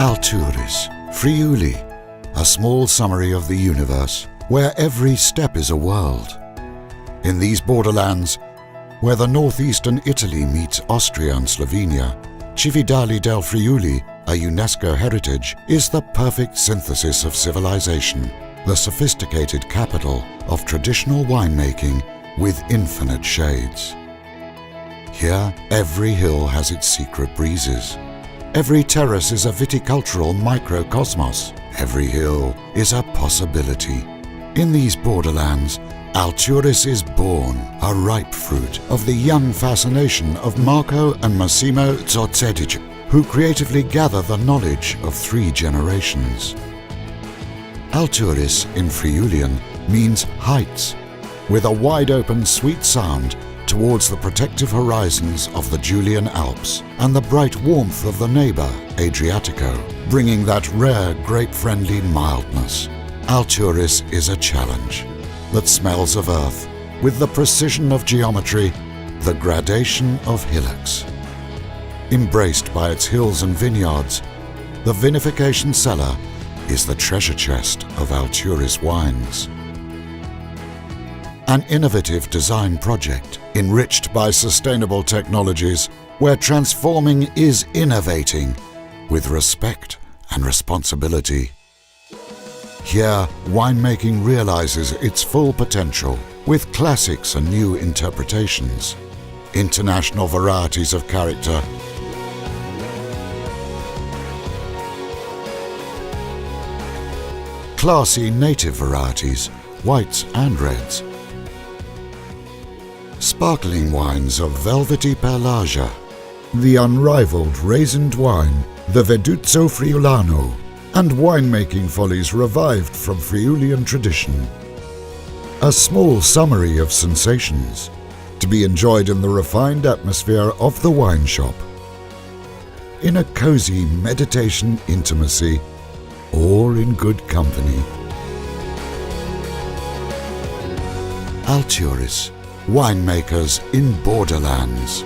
Alturis, Friuli, a small summary of the universe where every step is a world. In these borderlands, where the northeastern Italy meets Austria and Slovenia, Cividale del Friuli, a UNESCO heritage, is the perfect synthesis of civilization, the sophisticated capital of traditional winemaking with infinite shades. Here, every hill has its secret breezes. Every terrace is a viticultural microcosmos. Every hill is a possibility. In these borderlands, Alturis is born, a ripe fruit of the young fascination of Marco and Massimo Zorzedic, who creatively gather the knowledge of 3 generations. Alturis in Friulian means heights, with a wide-open sweet sound towards the protective horizons of the Julian Alps and the bright warmth of the neighbour, Adriatico, bringing that rare grape-friendly mildness. Alturis is a challenge that smells of earth with the precision of geometry, the gradation of hillocks. Embraced by its hills and vineyards, the vinification cellar is the treasure chest of Alturis wines. An innovative design project enriched by sustainable technologies where transforming is innovating with respect and responsibility. Here, winemaking realizes its full potential with classics and new interpretations, international varieties of character, classy native varieties, whites and reds, sparkling wines of velvety perlager, the unrivaled raisined wine, the Veduzzo Friulano, and winemaking follies revived from Friulian tradition. A small summary of sensations to be enjoyed in the refined atmosphere of the wine shop, in a cozy meditation intimacy, or in good company. Alturis, winemakers in borderlands.